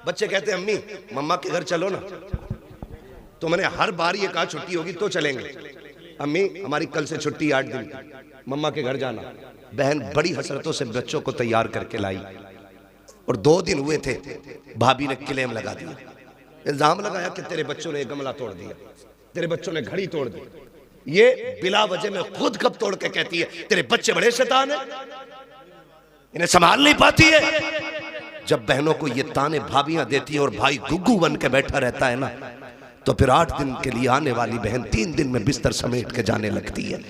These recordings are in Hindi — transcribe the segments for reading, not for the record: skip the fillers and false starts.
बच्चे कहते हैं अम्मी मम्मा के घर चलो ना, तो मैंने हर बार ये कहा छुट्टी होगी तो चलेंगे। अम्मी हमारी कल से छुट्टी 8 दिन, मम्मा के घर जाना। बहन बड़ी हसरतों से बच्चों को तैयार करके लाई और 2 दिन हुए थे, भाभी ने क्लेम लगा दिया, इल्जाम लगाया कि तेरे बच्चों ने गमला तोड़ दिया, तेरे बच्चों ने घड़ी तोड़ दी। ये बिला वजह में खुद कब तोड़ के कहती है तेरे बच्चे बड़े शैतान हैं, इन्हें संभाल नहीं पाती है। जब बहनों को ये ताने भाभियां देती है और भाई गुग्गू बन के बैठा रहता है ना, तो फिर 8 दिन के लिए आने वाली बहन 3 दिन में बिस्तर समेट के जाने लगती है।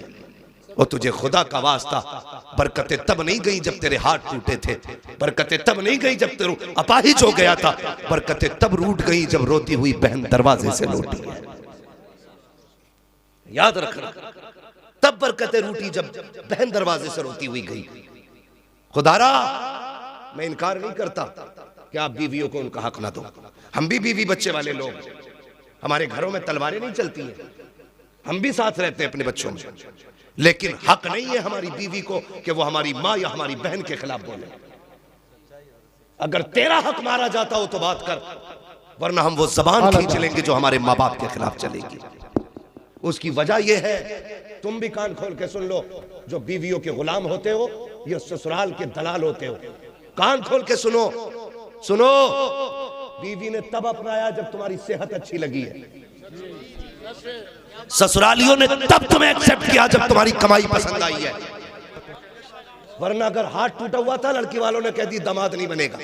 और तुझे खुदा का वास्ता, बरकतें तब नहीं गई जब तेरे हाथ टूटे थे, बरकतें तब नहीं गई जब तेरे अपाहिज हो गया था, बरकतें तब रूठ गई जब रोती हुई बहन दरवाजे से लौटी है। याद रखना, तब बरकतें रूठी जब बहन दरवाजे से रोती हुई गई। खुदारा मैं इनकार नहीं करता कि आप बीवियों को उनका हक ना दो, हम भी बीवी बच्चे वाले लोग, हमारे घरों में तलवारें नहीं चलती हैं, हम भी साथ रहते हैं अपने बच्चों में, लेकिन हक नहीं है हमारी बीवी को कि वो हमारी माँ या हमारी बहन के खिलाफ बोले। अगर तेरा हक मारा जाता हो तो बात कर, वरना हम वो जबान खींच लेंगे जो हमारे माँ बाप के खिलाफ चलेगी। उसकी वजह यह है, तुम भी कान खोल के सुन लो, जो बीवियों के गुलाम होते हो ये ससुराल के दलाल होते हो। कान खोल के सुनो, सुनो, बीवी ने तब अपनाया जब तुम्हारी सेहत अच्छी लगी है, ससुरालियों ने तब तुम्हें एक्सेप्ट किया जब तुम्हारी कमाई पसंद आई है, वरना अगर हाथ टूटा हुआ था लड़की वालों ने कह दी दामाद नहीं बनेगा,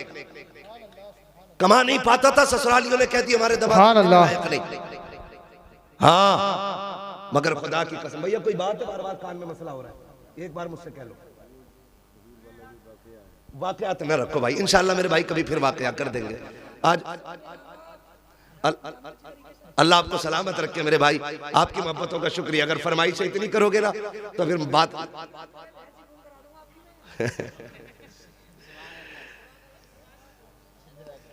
कमा नहीं पाता था ससुरालियों ने कह दी हमारे दामाद नहीं। हाँ मगर खुदा की कसम, भैया कोई बात है, बार बार कान में मसला हो रहा है, एक बार मुझसे कह लो। वाकयात न रखो भाई, इंशाल्लाह मेरे भाई कभी फिर वाकया कर देंगे। आज अल्लाह आपको सलामत रखे मेरे भाई, आपकी मोहब्बतों का शुक्रिया। अगर फरमाइश इतनी करोगे ना तो फिर बात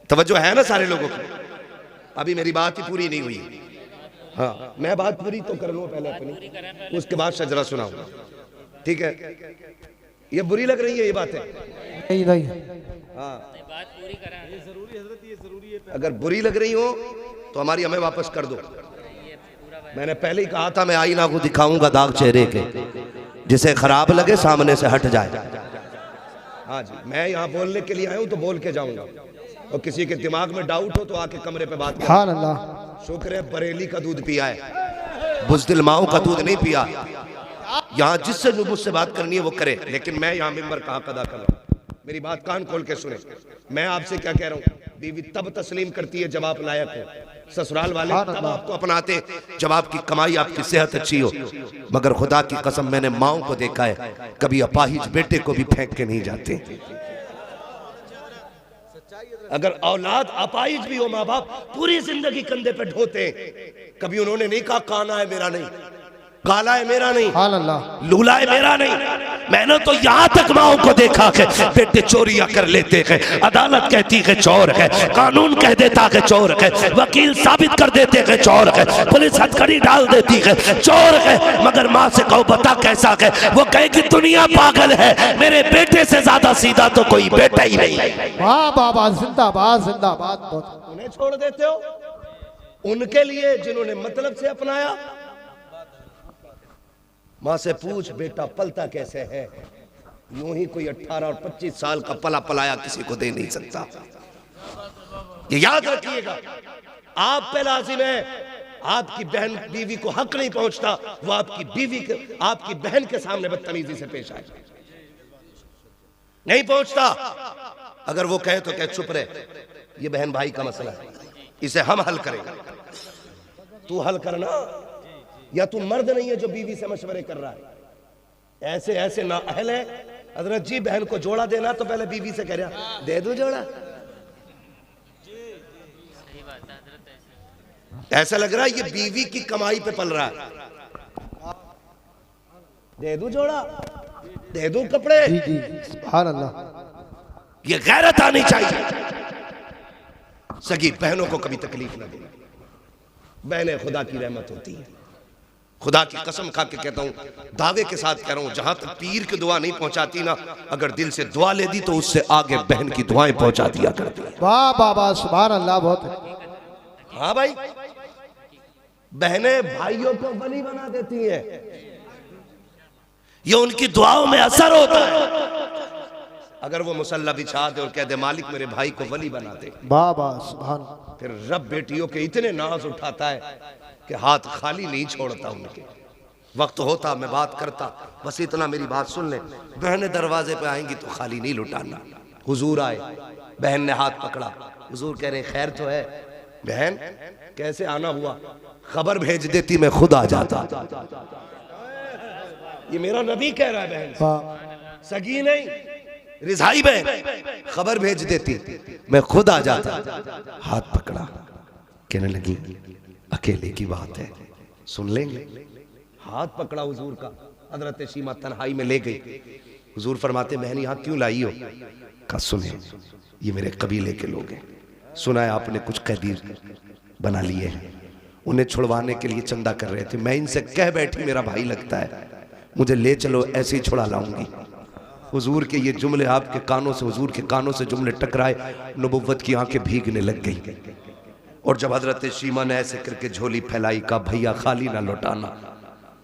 तवज्जो है ना सारे लोगों की। अभी मेरी बात ही पूरी नहीं हुई। हाँ मैं बात पूरी तो कर लूँ पहले अपनी, उसके बाद शजरा सुनाऊंगा, ठीक है? ये बुरी लग रही है ये बातें? नहीं। हाँ बात पूरी करा, ये जरूरी हजरत, ये जरूरी है। अगर बुरी लग रही हो तो हमारी हमें वापस कर दो। मैंने पहले ही कहा था मैं आईना को दिखाऊंगा दाग चेहरे के, जिसे खराब लगे सामने से हट जाए। हाँ जी, मैं यहाँ बोलने के लिए आया हूँ तो बोल के जाऊंगा, और किसी के दिमाग में डाउट हो तो आके कमरे पे बात करें। शुक्र है बरेली का दूध पिया है, बुज़दिल माओ का दूध नहीं पिया। यहाँ जिससे जो मुझसे बात करनी है वो करे, लेकिन मैं यहाँ मिंबर कहाँ कदा कर रहा हूँ। मेरी बात कान खोल के सुने, मैं आपसे क्या कह रहा हूँ। बीवी तब तस्लीम करती है जब आप लायक हो, ससुराल वाले तब आपको अपनाते जब आपकी कमाई आपकी सेहत अच्छी हो। मगर खुदा की कसम मैंने माओ को देखा है, कभी अपाहिज बेटे को भी फेंक के नहीं जाते। अगर औलाद अपाहिज भी हो, माँ बाप पूरी जिंदगी कंधे पे ढोते, कभी उन्होंने नहीं कहा काना है मेरा नहीं, काला है मेरा नहीं, लूला है मेरा नहीं। मैंने तो यहाँ तक माओ को देखा है बेटे चोरियां कर लेते हैं, अदालत कहती है चोर है, कानून कह देता है चोर है, वकील साबित कर देते हैं चोर है, पुलिस हथकड़ी डाल देती है चोर है, मगर माँ से कहो बता कैसा है, वो कहेगी दुनिया पागल है, मेरे बेटे से ज्यादा सीधा तो कोई बेटा ही नहीं। वाह बाबा, जिंदाबाद जिंदाबाद। उन्हें छोड़ देते हो उनके लिए जिन्होंने मतलब से अपनाया। माँ से पूछ बेटा पलता कैसे है, यूं ही कोई 18 और 25 साल का पला पलाया किसी को दे नहीं सकता। ये याद रखिएगा, आप पे लाजिम है, आपकी बहन बीवी को हक नहीं पहुंचता, वो आपकी बीवी के आपकी बहन के सामने बदतमीजी से पेश आए, नहीं पहुंचता। अगर वो कहे तो कहे चुप रहे, ये बहन भाई का मसला है, इसे हम हल करेंगे, तू हल करना। या तू मर्द नहीं है जो बीवी से मशवरे कर रहा है? ऐसे ऐसे ना अहल है। हजरत जी बहन को जोड़ा देना तो पहले बीवी से कह रहा दे दो जोड़ा, ऐसा लग रहा है ये बीवी की कमाई पे पल रहा है। दे दो जोड़ा, दे दो कपड़े, सुभान अल्लाह। ये गैरत आनी चाहिए। सगी बहनों को कभी तकलीफ ना देना, बहनें खुदा की रहमत होती है। खुदा की कसम खा के कहता हूँ, दावे के साथ कह रहा हूँ, जहां तक पीर की दुआ नहीं पहुंचाती ना, अगर दिल से दुआ ले दी तो उससे आगे बहन की दुआएं पहुंचा दिया करती है। वाह वाह वाह सुभान अल्लाह। बहुत हाँ भाई, बहनें भाइयों को वली बना देती हैं, ये उनकी दुआओं में असर होता है। अगर वो मुसल्ला बिछा दे और कह दे मालिक मेरे भाई को वली बना दे, वाह वाह सुभान। फिर रब बेटियों के इतने नाज उठाता है कि हाथ खाली नहीं छोड़ता उनके। वक्त होता मैं बात करता, बस इतना मेरी बात सुन ले। बहनें दरवाजे पे आएंगी तो खाली नहीं लुटाना। हुजूर आए, बहन ने हाथ पकड़ा, हुजूर कह रहे खैर तो है। बहन कैसे आना हुआ? खबर भेज देती मैं खुद आ जाता। ये मेरा नबी कह रहा है, बहन सगी नहीं रिजाई बहन, खबर भेज देती मैं खुद आ जाता। हाथ पकड़ा, कहने लगी अकेले की बात है, सुन लेंगे। हाथ पकड़ा हुजूर का, हजरत शीमा तन्हाई में ले गई। हुजूर फरमाते बहन यहाँ क्यों लाई हो? कहा सुने, ये मेरे कबीले के लोग हैं, सुना है आपने कुछ कैदी बना लिए हैं, उन्हें छुड़वाने के लिए चंदा कर रहे थे। मैं इनसे कह बैठी मेरा भाई लगता है, मुझे ले चलो, ऐसे ही छुड़ा लाऊंगी। हुजूर के ये जुमले आपके कानों से, हुजूर के कानों से जुमले टकराए, नबुव्वत की आंखें भीगने लग गई। और जब हजरत शीमा ने ऐसे करके झोली फैलाई, कहा भैया खाली ना लौटाना,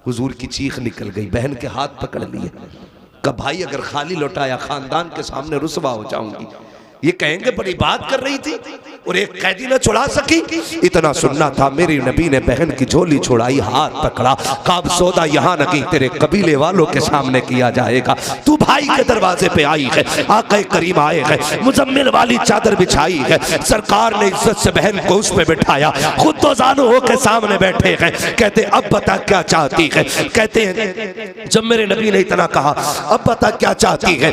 हुजूर की चीख निकल गई। बहन के हाथ पकड़ लिए, कहा भाई अगर खाली लौटाया खानदान के सामने रुसवा हो जाऊंगी। ये कहेंगे बड़ी बात कर रही थी और एक कैदी न छुड़ा सकी। इतना सुनना था, मेरी नबी ने बहन की झोली छुड़ाई, हाथ पकड़ा, काब सौदा यहाँ नहीं तेरे कबीले वालों के सामने किया जाएगा। तू भाई के दरवाजे पे आई है, आक़ा करीम आए हैं, मुजम्मिल वाली चादर बिछाई है, सरकार ने इज्जत से बहन को उस पे बिठाया, खुद तो जानू हो के सामने बैठे हैं। कहते अब बता क्या चाहती है? कहते हैं जब मेरे नबी ने इतना कहा अब बता क्या चाहती है,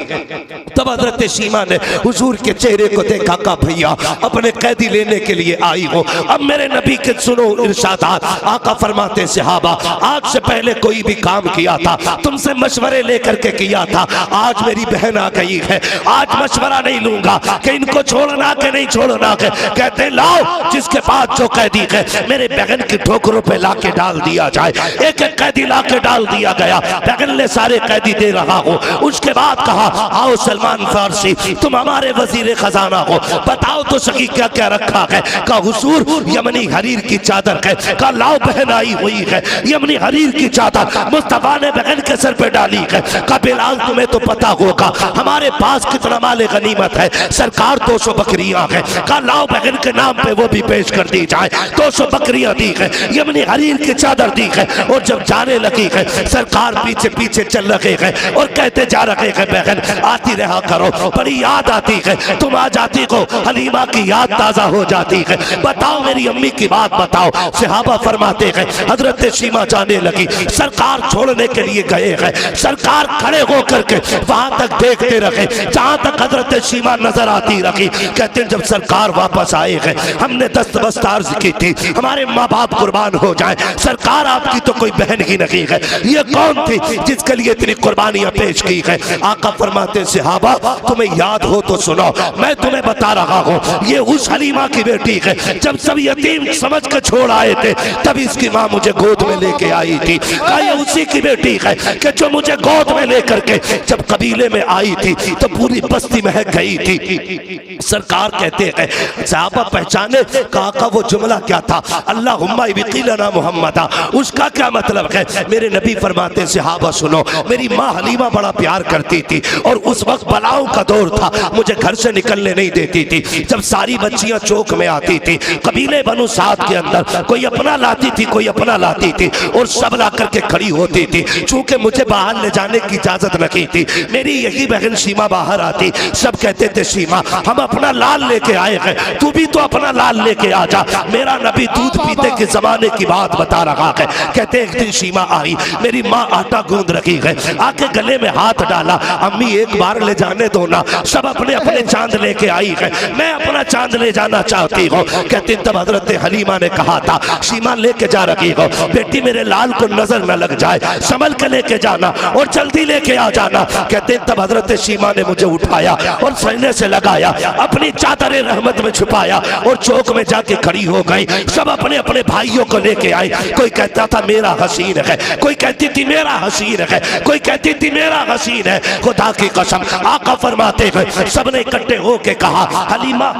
तब हजरत शीमा ने हुजूर के चेहरे को देखा, का भैया अपने कैदी लेने के लिए आई हो। अब मेरे नबी के सुनो इरशादात। आका फरमाते सहाबा, आज से पहले कोई भी काम किया था तुमसे मशवरे लेकर के किया था, आज मेरी बहन आ गई है, आज मशवरा नहीं लूंगा कि इनको छोड़ना के नहीं छोड़ना के। कहते लाओ जिसके पास जो कैदी है मेरे बहन की ठोकरों पे ला के डाल दिया जाए। एक एक कैदी ला के डाल दिया गया, बहन ने सारे कैदी दे रहा हो। उसके बाद कहा आओ सलमान फारसी तुम हमारे वजीर खजाना हो, बताओ तो सही क्या क्या रखा है? का हुजूर यमनी हरीर की चादर है। का लाओ बहन आई हुई है, यमनी हरीर की चादर मुस्तफा ने बहन के सर पे डाली है। का बिलाल तुम्हें तो पता होगा हमारे पास कितना माले गनीमत है, सरकार 200 बकरियां है। का लाओ बहन के नाम पे वो भी पेश कर दी जाए, 200 बकरियां दी है, यमनी हरीर की चादर दी है। और जब जाने लगी है सरकार पीछे पीछे चल रहे हैं और कहते जा रहे हैं बहन आती रहा करो, बड़ी याद आती है, तुम आ जाती को हलीमा की याद ताजा हो जाती है। बताओ मेरी अम्मी की बात बताओ। सहाबा फरमाते हैं हजरत शीमा जाने लगी, सरकार छोड़ने के लिए गए हैं, सरकार खड़े होकर के वहां तक देखते रहे जहां तक हजरत शीमा नजर आती रही। कहते हैं जब सरकार वापस आए हैं हमने दस्तबस्त अर्ज की थी हमारे माँ बाप कुर्बान हो जाए, सरकार आपकी तो कोई बहन ही नहीं है, ये कौन थी जिसके लिए इतनी कुर्बानियां पेश की है? आका फरमाते सहाबा तुम्हें याद हो तो सुनो, मैं तुम्हें बता रहा हूँ, ये उस हलीमा की बेटी है जब सब यतीम समझ कर छोड़ आए थे तब इसकी माँ मुझे गोद में लेके आई थी। क्या ये उसी की बेटी है कि जो मुझे गोद में लेकर के जब कबीले में आई थी तो पूरी बस्ती महक गई थी? सरकार कहते हैं सहाबा पहचाने का वो जुमला क्या था, अल्लाहुम्मा बिक़िलना मुहम्मदा, उसका क्या मतलब है? मेरे नबी फरमाते सहाबा सुनो, मेरी माँ हलीमा बड़ा प्यार करती थी और उस वक्त बलाओं का दौर था, मुझे घर से निकलने नहीं देती थी। जब सारी बच्चियां चौक में आती थी, कबीले बनु साद के अंदर कोई अपना लाती थी कोई अपना लाती थी और सब ला करके खड़ी होती थी। चूंकि मुझे बाहर ले जाने की इजाजत नहीं थी, मेरी यही बहन शीमा बाहर आती, सब कहते थे शीमा हम अपना लाल लेके आए हैं, तू भी तो अपना लाल लेके आ जा। मेरा नबी दूध पीते के जमाने की बात बता रहा है। कहते एक दिन शीमा आई, मेरी माँ आटा गूंद रखी है, आके गले में हाथ डाला, अम्मी एक बार ले जाने दो ना, सब अपने अपने चांद लेके आई है, मैं अपना चांद ले जाना चाहती हो? कहती तब हजरत हलीमा ने कहा था सीमा लेके जा रही हो, बेटी मेरे लाल को नजर न लग जाए, संभल के लेके जाना और जल्दी लेके आ जाना। कहते तब हजरत सीमा ने मुझे उठाया और सीने से लगाया, अपनी चादर रहमत में छुपाया और चौक में जाके खड़ी हो गई। सब अपने अपने भाइयों को लेके आए। कोई कहता था मेरा हसीन है, कोई कहती थी मेरा हसीन है, कोई कहती थी मेरा हसीन है। खुदा की कसम आका फरमाते हैं सबने इकट्ठे होके कहा हलीमा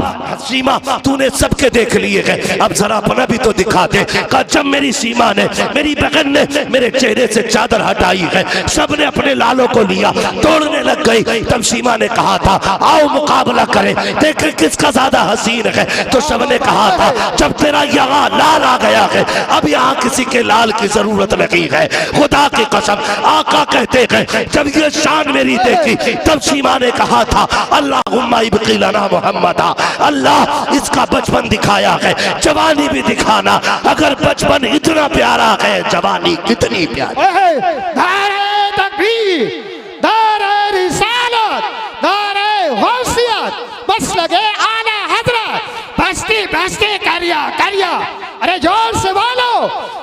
सीमा तूने सबके देख लिए हैं, अब जरा अपना भी तो दिखा दे। कहा जब मेरी सीमा ने मेरी बहन ने मेरे चेहरे से चादर हटाई है, सबने अपने लालों को लिया, तोड़ने लग गई। तब सीमा ने कहा था आओ मुकाबला करें, देखें किसका ज्यादा हसीन है। तो सबने कहा था जब तेरा यहाँ लाल आ गया है, अब यहाँ किसी के लाल की जरूरत नहीं है। खुदा की कसम आका कहते हैं जब ये शान मेरी देखी तब सीमा ने कहा था अल्लाहुम्मा इब्की लना मुहम्मदा, अल्लाह इसका बचपन दिखाया है, जवानी भी दिखाना। अगर बचपन इतना प्यारा है, जवानी कितनी प्यारी। नारे तकबीर, नारे रिसालत, नारे गौसियत, बस लगे आला हजरत, बस्ती बस्ती करिया करिया। अरे जोर से बोलो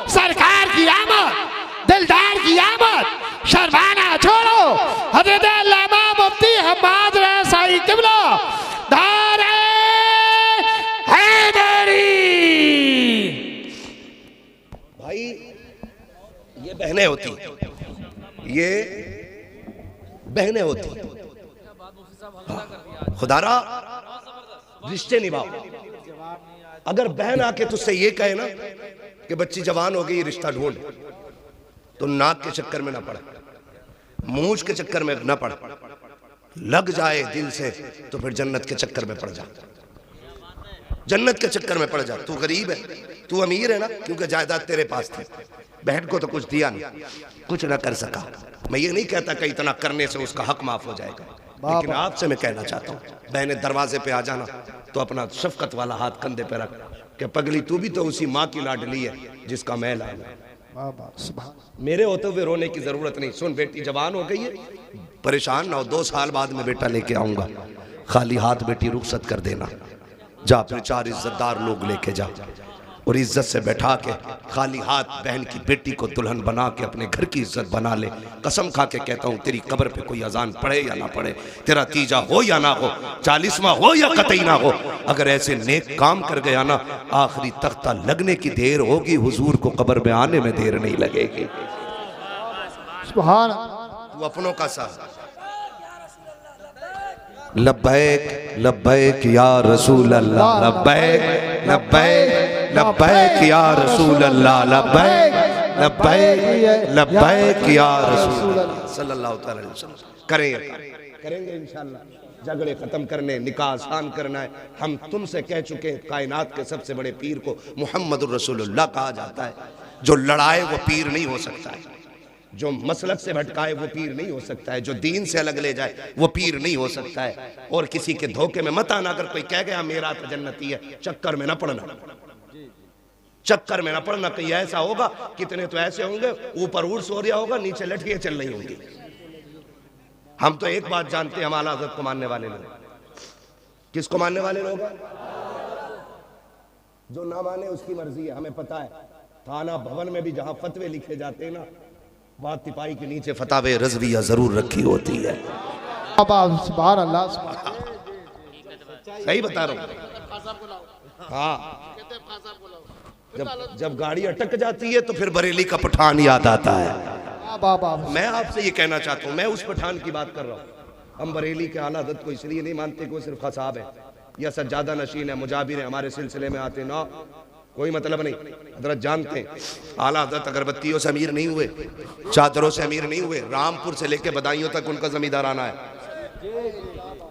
सरकार की आमद, दिलदार की आमद, शर्माना छोड़ो। हजरत अल्लामा मुफ्ती हम्माद रसाई किबला नारे हैदरी। भाई ये बहनें होती, ये बहनें होती। खुदारा रिश्ते निभाओ। अगर बहन आके तुझसे ये कहे ना कि बच्ची जवान हो गई रिश्ता ढूंढ, तो नाक के चक्कर में ना पड़, मूंछ के चक्कर में ना पड़, लग जाए दिल से तो फिर जन्नत के चक्कर में पड़ जा, जन्नत के चक्कर में पड़ जा। तू गरीब है, तू अमीर है ना, क्योंकि जायदाद तेरे पास थी, बहन को तो कुछ दिया नहीं, कुछ ना कर सका। मैं ये नहीं कहता कि इतना करने से उसका हक माफ हो जाएगा, लेकिन आपसे मैं कहना चाहता हूँ बहने दरवाजे पे आ जाना तो अपना शफकत वाला हाथ कंधे पे रख कि पगली तू भी तो उसी माँ की लाडली है जिसका मैं लाया। मेरे होते हुए रोने की जरूरत नहीं। सुन बेटी जवान हो गई है, परेशान ना हो, 2 साल बाद में बेटा लेके आऊंगा, खाली हाथ बेटी रुखसत कर देना, जा फिर 4 इज्जतदार लोग लेके जा और इज्जत से बैठा के खाली हाथ बहन की बेटी को दुल्हन बना के अपने घर की इज्जत बना ले। कसम खा के कहता हूँ तेरी कब्र पे कोई अजान पढ़े या ना पढ़े, तेरा तीजा हो या ना हो, 40वां हो या कतई ना हो, अगर ऐसे नेक काम कर गया ना आखिरी तख्ता लगने की देर होगी, हुजूर को कब्र में आने में देर नहीं लगेगी। सुभान तू अपनों का साथ लब्बैक लब्बैक या रसूल अल्लाह, लब्बैक लब्बैक लब्बैक या रसूल अल्लाह, लब्बैक लब्बैक लब्बैक या रसूल अल्लाह सल्लल्लाहु अलैहि वसल्लम। करेंगे इंशाअल्लाह। झगड़े खत्म करने, निकाह आसान करना है। हम तुमसे कह चुके हैं कायनात के सबसे बड़े पीर को मुहम्मदुर रसूलुल्लाह कहा जाता है। जो लड़ाए वो पीर नहीं हो सकता है, जो मसलक से भटकाए वो पीर नहीं हो सकता है, जो दीन से अलग ले जाए वो पीर नहीं हो सकता है। और किसी के धोखे में मत आना। अगर कोई कह गया मेरा तो जन्नती है, चक्कर में ना पड़ना, चक्कर में ना पड़ना। कहीं ऐसा होगा, कितने तो ऐसे होंगे ऊपर उर्स हो रहा होगा, नीचे लठियां चल रही होंगी। हम तो एक बात जानते हैं, हम आला हज़रत को मानने वाले लोग। किसको मानने वाले लोग? जो ना माने उसकी मर्जी है, हमें पता है। थाना भवन में भी जहां फतवे लिखे जाते हैं ना, वहां तिपाही के नीचे फतावे रज़विया जरूर रखी होती है। सुभान अल्लाह, सही बता रहा हूँ। हाँ, जब गाड़ी अटक जाती है तो फिर बरेली का पठान याद आता है। मैं आपसे ये कहना चाहता हूँ, मैं उस पठान की बात कर रहा हूँ। हम बरेली के आला हज़रत को इसलिए नहीं मानते कि वो सिर्फ खसाब है या सज्जादा नशीन है, मुजाबिर है, हमारे सिलसिले में आते ना, कोई मतलब नहीं। हजरत जानते हैं आला हज़रत अगरबत्तियों से अमीर नहीं हुए, चादरों से अमीर नहीं हुए, रामपुर से लेके बदायूं तक उनका जमींदाराना है।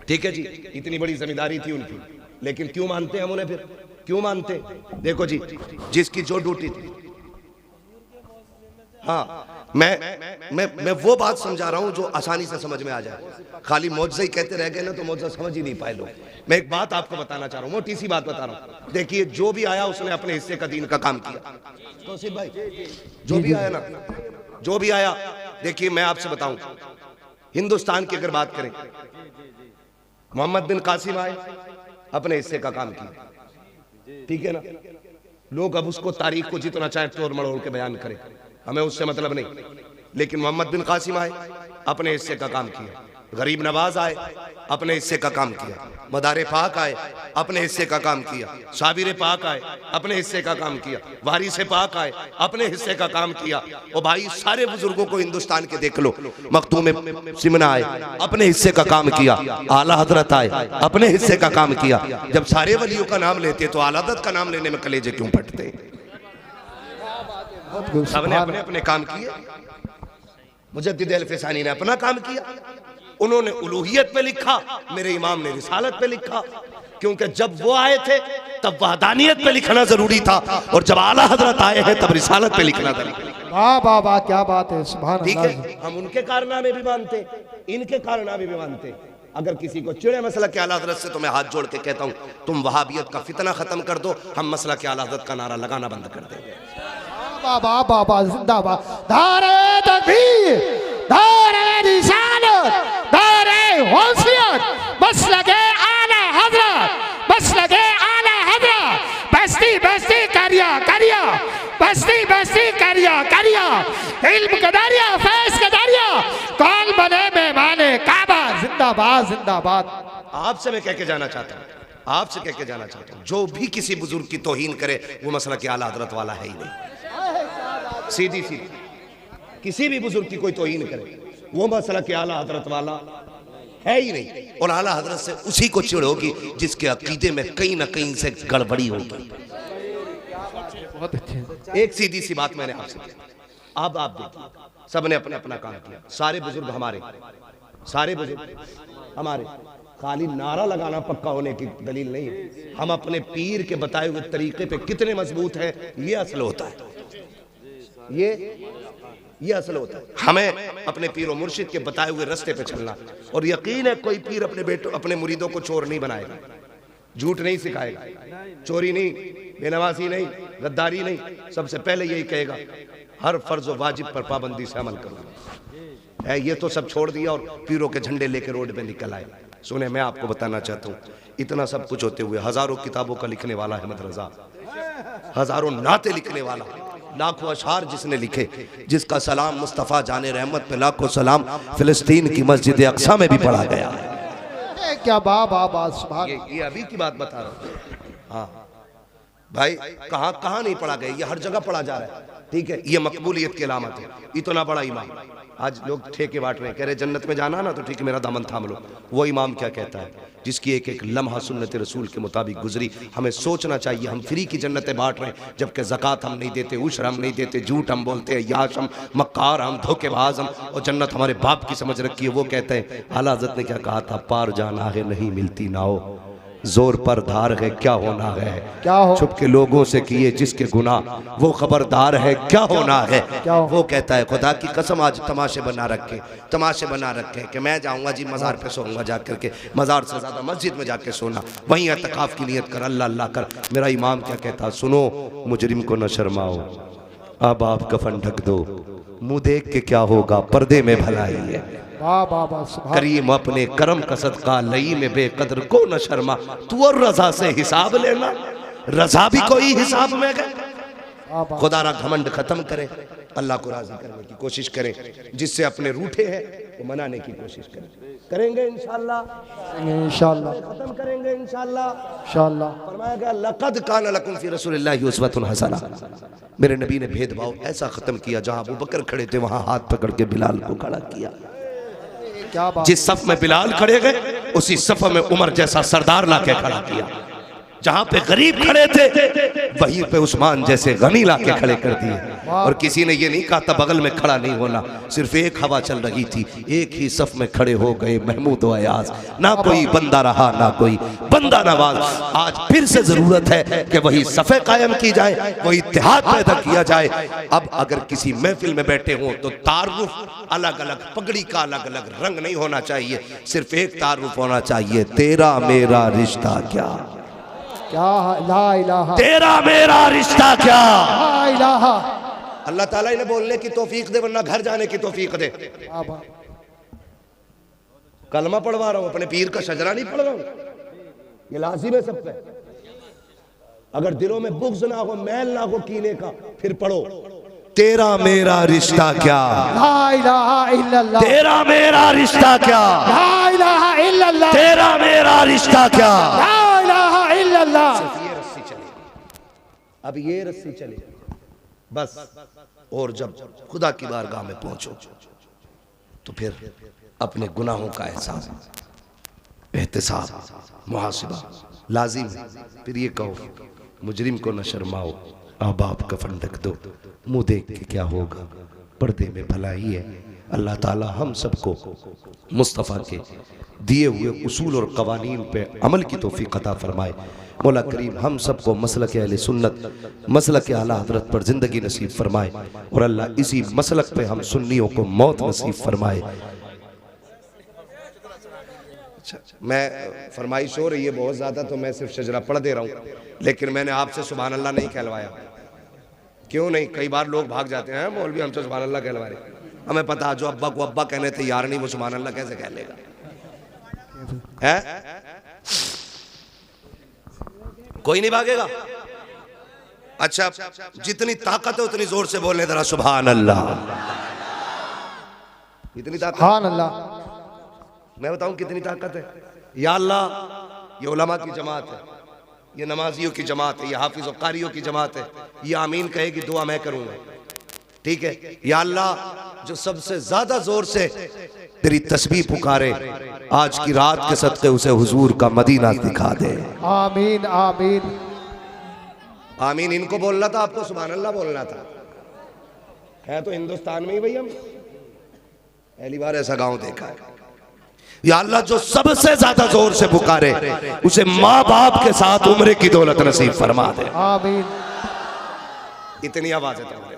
ठीक है जी, इतनी बड़ी जमींदारी थी उनकी, लेकिन क्यों मानते हैं हम उन्हें? फिर क्यों मानते? देखो जी, जिसकी जो ड्यूटी थी। हाँ, मैं वो बात समझा रहा हूं जो आसानी से समझ में आ जाए। खाली मौजज़ा ही कहते रह गए ना तो मौजज़ा समझ ही नहीं पाए लोग। मैं एक बात आपको बताना चाह रहा हूं, मोटी सी बात बता रहा हूं। देखिए, जो भी आया उसने अपने हिस्से का दीन का काम किया। तौसीफ भाई, जो भी आया ना, जो भी आया, देखिए मैं आपसे बताऊं, हिंदुस्तान की अगर बात करें, मोहम्मद बिन कासिम आए, अपने हिस्से का काम किया, ठीक है ना। लोग अब उसको तारीख को जितना चाहे तोड़ मड़ोड़ के बयान करें, हमें उससे मतलब नहीं। लेकिन मोहम्मद बिन कासिम आए, अपने हिस्से का काम किया। गरीब नवाज आए, अपने हिस्से का काम किया। मदारे पाक आए, अपने हिस्से का काम किया। साबिर पाक आए, अपने हिस्से का काम किया। वारिस पाक आए, अपने हिस्से का काम किया। और भाई सारे बुजुर्गों को हिंदुस्तान के देख लो, मखदूम सिमना आए, अपने हिस्से का काम किया। आला हजरत आए, अपने हिस्से का काम किया। जब सारे वलियों का नाम लेते तो आला हजरत का नाम लेने में कलेजे क्यों फटते? सबने अपने अपने काम किए। मुजद्दिद अल-फिसानी ने अपना काम किया, उन्होंने उलूहियत पे लिखा, मेरे इमाम ने रिसालत पे लिखा। क्योंकि जब वो आए थे तब वहदानियत पे लिखना जरूरी था, और जब आला हजरत आए हैं तब रिसालत पे लिखना जरूरी। वाह वाह वाह, क्या बात है, सुभान ठीक अल्लाह। है, हम उनके कारनामे भी मानते, इनके कारनामे भी मानते। अगर किसी को चिड़े मसला के आला हजरत से, तो मैं हाथ जोड़ के कहता हूँ, तुम वहाबियत का फितना खत्म कर दो, हम मसला के आला हजरत का नारा लगाना बंद कर देंगे। वाह वाह वाह वाह, जिंदाबाद। नारे तकबीर, नारे रिसालत, नारे गौसियत, बस लगे आला हजरत, बस लगे आला हजरत। बस्ती बस्ती करिया करिया, बस्ती बस्ती करिया करिया, इल्म का दरिया, फैज़ का दरिया, कौन बने मेहमाने काबा। जिंदाबाद जिंदाबाद। आपसे मैं कह के जाना चाहता हूँ, आपसे कह के जाना चाहता हूँ, जो भी किसी बुजुर्ग की तौहीन करे वो मसला के आला हजरत वाला है ही नहीं। सीधी सीधी किसी भी बुजुर्ग की कोई तौहीन करे वो मसला के आला हजरत वाला है ही नहीं। और आला हजरत से उसी को चिढ़ होगी जिसके अकीदे में कहीं ना कहीं से गड़बड़ी होगी। बहुत अच्छे। एक सीधी सी बात मैंने आपसे की, अब आप देखिए, सबने अपने अपना काम किया। सारे बुजुर्ग हमारे, सारे बुजुर्ग हमारे। खाली नारा लगाना पक्का होने की दलील नहीं है। हम अपने पीर के बताए हुए तरीके पे कितने मजबूत हैं, ये असल होता है। ये असल होता है। हमें अपने पीर और मुर्शिद के बताए हुए रास्ते पे चलना। और यकीन है कोई पीर अपने बेटों, अपने मुरीदों को चोर नहीं बनाएगा, झूठ नहीं सिखाएगा, चोरी नहीं, बेनवासी नहीं, गद्दारी नहीं। सबसे पहले यही कहेगा, हर फर्ज व वाजिब पर पाबंदी से अमल करो। है ये तो सब छोड़ दिया और पीरों के झंडे लेके रोड पे निकल आए। सुने, मैं आपको बताना चाहता हूँ, इतना सब कुछ होते हुए हजारों किताबों का लिखने वाला अहमद रजा, हजारों नाते लिखने वाला, लाखों अशार जिसने लिखे, जिसका सलाम मुस्तफ़ा जाने रहमत पे लाखों सलाम फिलिस्तीन की मस्जिद अक्सा में भी पढ़ा गया है। क्या बाबा, सुभान। ये अभी की बात बता रहा हूँ। हाँ भाई, कहाँ कहाँ नहीं पढ़ा गया, ये हर जगह पढ़ा जा रहा है। ठीक है, ये मकबूलियत की अलामत है। इतना बड़ा इमाम, आज लोग ठेके बांट रहे हैं, कह रहे जन्नत में जाना ना तो ठीक है मेरा दामन थाम लो। वो इमाम क्या कहता है, जिसकी एक एक लम्हा सुन्नत रसूल के मुताबिक गुजरी। हमें सोचना चाहिए, हम फ्री की जन्नतें बांट रहे हैं, जबकि ज़कात हम नहीं देते, उशर हम नहीं देते, झूठ हम बोलते हैं, याश हम, मक्कार हम, धोखेबाज हम, और जन्नत हमारे बाप की समझ रखी है। वो कहते हैं, आला हज़रत ने क्या कहा था, पार जाना है नहीं मिलती नाओ, जोर पर धार है क्या होना है, क्या हो छुप के लोगों से किए जिसके गुनाह वो खबरदार है क्या होना है। क्या हो? वो कहता है, खुदा की कसम आज तमाशे बना रखे, तमाशे बना रखे कि मैं जाऊंगा जी मज़ार पे सोऊंगा जा करके, मज़ार से ज़्यादा मस्जिद में जाके सोना, वहीं एतकाफ़ की नियत कर, अल्लाह अल्लाह कर। मेरा इमाम क्या कहता, सुनो मुजरिम को न शर्माओ, अब आप कफन ढक दो, मुँह देख के क्या होगा, पर्दे में भलाई है। वाह वाह, सुभान। करीम अपने करम का सदका लई में बेकदर को न शर्मा, तू और रजा से हिसाब लेना, रजा भी कोई हिसाब में गए। खुदा रा घमंड खत्म करें, अल्लाह को राजी करने की कोशिश करें, जिससे अपने रूठे हैं वो मनाने की कोशिश करेंगे इंशाअल्लाह, इंशाअल्लाह खत्म करेंगे इंशाअल्लाह। इंशाअल्लाह। फरमाया गया, लक़द कान लकुम फी रसूलिल्लाहि उस्वतुन हसना। मेरे नबी ने भेदभाव ऐसा खत्म किया, जहां अबू बकर खड़े थे वहां हाथ पकड़ के बिलाल को खड़ा किया। क्या बात। जिस सफ में बिलाल खड़े गए उसी सफ में उमर जैसा सरदार लाके खड़ा किया। जहां पे गरीब खड़े थे वहीं पे उस्मान जैसे गनी लाके खड़े कर दिए। और किसी ने ये नहीं कहा था बगल में खड़ा नहीं होना, सिर्फ एक हवा चल रही थी, एक ही सफ में खड़े हो गए महमूद व अयाज। ना कोई बंदा रहा ना कोई बंदा नवाज। आज फिर से जरूरत है कि वही सफ़े कायम की जाए, वही इत्तेहाद पैदा किया जाए। अब अगर किसी महफिल में बैठे हों तो तारुफ अलग अलग, पगड़ी का अलग अलग रंग नहीं होना चाहिए, सिर्फ एक तारुफ होना चाहिए, तेरा मेरा रिश्ता क्या, क्या ला इलाहा, तेरा मेरा रिश्ता क्या। ला इलाहा। अल्लाह ताला इन्हें बोलने की तौफीक दे, वरना घर जाने की तौफीक दे। वाह। कलमा पढ़वा रहा हूँ, अपने पीर का शजरा नहीं पढ़ रहा हूँ। ये लाजिम है सब पे। अगर दिलों में बुग़्ज़ ना हो, मैल ना हो कीने का, फिर पढ़ो तेरा मेरा रिश्ता क्या, ला इलाहा इल्लल्लाह, तेरा मेरा रिश्ता क्या, ला इलाहा इल्लल्लाह, तेरा मेरा रिश्ता क्या। ला इलाहा इल्लल्लाह। सिर्फ ये रस्सी चलेगी, अब ये रस्सी चलेगी बस। और जब खुदा की बारगाह में पहुंचो तो फिर अपने गुनाहों का एहसास, एहतिसाब, मुहासिबा लाजिम है। फिर ये कहो मुजरिम को न शर्माओ, आबाब कफन ढक दो, मुंह देख के क्या होगा, पर्दे में भलाई है। अल्लाह ताला हम सबको मुस्तफ़ा के दिए हुए उसूल और कवानीन पे अमल की तौफीक अता फरमाए। मौला करीम हम सबको मसलक अहले सुन्नत, मसलक आला हज़रत पर ज़िंदगी नसीब फरमाए और अल्लाह इसी मसलक पे हम सुन्नियों को मौत नसीब फरमाए। मैं फरमाइश हो रही है बहुत ज़्यादा, तो मैं सिर्फ शजरा पढ़ दे रहा हूँ, लेकिन मैंने आपसे सुभान अल्लाह नहीं कहलवाया। क्यों नहीं? कई बार लोग भाग जाते हैं, मौलवी हमसे सुभान अल्लाह कहलवा रहे। हमें पता, जो अब्बा को अब्बा कहने तैयार नहीं, वो सुभान अल्लाह कैसे कह लेगा? है कोई नहीं भागेगा। अच्छा, जितनी ताकत है उतनी जोर से बोलने जरा सुभान अल्लाह। इतनी ताकत, सुभान अल्लाह। मैं बताऊं कितनी ताकत है। या अल्लाह, ये उलमा की जमात है, ये नमाजियों की जमात है, ये हाफिज और कारियों की जमात है। ये आमीन कहेगी, दुआ मैं करूंगा, ठीक है। या अल्लाह, जो सबसे ज्यादा जोर से तेरी तस्बीह पुकारे, आज की रात के सदक़े उसे हुजूर का मदीना दिखा दे। आमीन आमीन आमीन इनको बोलना था, आपको सुभान अल्लाह बोलना था। है तो हिंदुस्तान में ही भाई, हम पहली बार ऐसा गांव देखा है। या अल्लाह, जो सबसे ज्यादा जोर से पुकारे उसे माँ बाप के साथ उम्र की दौलत नसीब फरमा दे। आमीन। इतनी आवाज है तुम्हारे,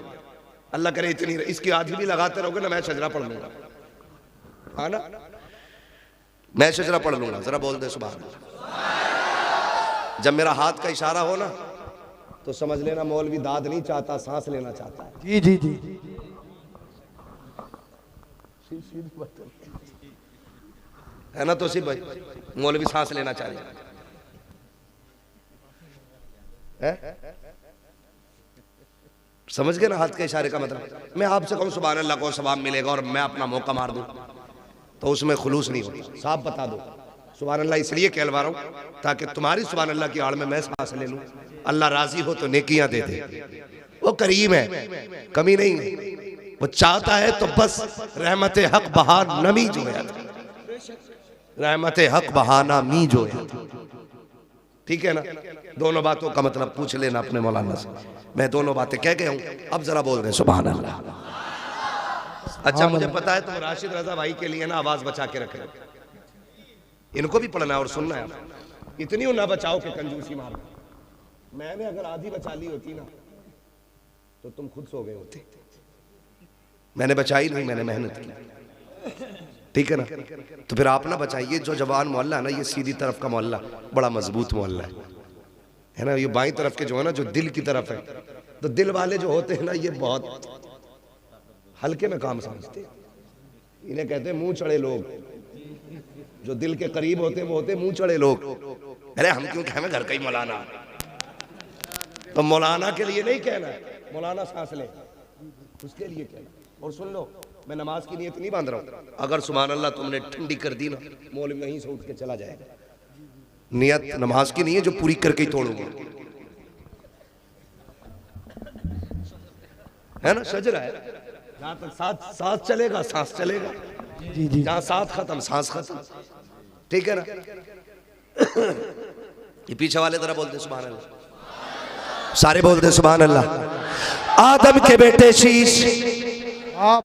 अल्लाह करे इतनी। इसकी आधी भी लगाते रहोगे ना, मैं शजरा पढ़ लूंगा, हाँ ना, मैं शजरा पढ़ लूंगा। जरा बोल दे सुभान अल्लाह। जब मेरा हाथ का इशारा हो ना, तो समझ लेना मौलवी दाद नहीं चाहता, सांस लेना चाहता है। जी जी जी। है ना तौसीफ भाई? मौलवी सांस लेना चाहिए, है? समझ गए ना हाथ के इशारे का मतलब? मैं आपसे कहूँ सुभान अल्लाह को सवाब मिलेगा और मैं अपना मौका मार दूं, तो उसमें खुलूस नहीं होता। साफ बता दो सुभान अल्लाह इसलिए कहलवा रहा हूँ ताकि तुम्हारी सुभान अल्लाह की आड़ में मैं सांस ले लूं। अल्लाह राजी हो तो नेकियां दे दे, वो करीम है, कमी नहीं है। वो चाहता है तो बस रहमत हक बहा नमी जो है, रहमत हक बहाना मी जो है, ठीक है ना। दोनों बातों का मतलब पूछ लेना अपने मौलाना से। मैं दोनों बातें कह गया हूं, अब जरा बोल रहे सुभान अल्लाह। अच्छा, मुझे पता है तुम राशिद रजा भाई के लिए ना आवाज बचा के रखे, इनको भी पढ़ना है और सुनना है। इतनी ना बचाओ कि कंजूसी मार। मैंने अगर आधी बचा ली होती ना, तो तुम खुद सो गए होते। मैंने बचाई नहीं, मैंने मेहनत की, ठीक है ना। तो फिर आप ना बचाइए। जो जवान मोहल्ला है ना, ये सीधी तरफ का मोहल्ला बड़ा मजबूत मोहल्ला है ना। ये बाईं तरफ के जो है ना, जो दिल की तरफ है, तो दिल वाले जो होते हैं ना, ये बहुत हल्के में काम समझते हैं। इन्हें कहते हैं मुंह चढ़े लोग। जो दिल के करीब होते हैं वो होते हैं मुंह चढ़े लोग। अरे हम क्यों कहें घर का ही मौलाना, तो मौलाना के लिए नहीं कहना, मौलाना सांस ले उसके लिए कहना। और सुन लो, मैं नमाज की नियत नहीं बांध रहा हूँ। अगर सुभान अल्लाह तुमने ठंडी कर दी ना, मौलवी वहीं से उठ के चला जाएगा। नियत नमाज की नहीं है जो पूरी करके ही तोड़ूंगा, है ना। शजरा है, जहां तक सांस चलेगा सांस चलेगा, जी जी। जहां सांस खत्म सांस खत्म, ठीक है ना। ये पीछे वाले तरह बोलते सुभान अल्लाह, सारे बोलते सुभान अल्लाह। आदम के बेटे शीश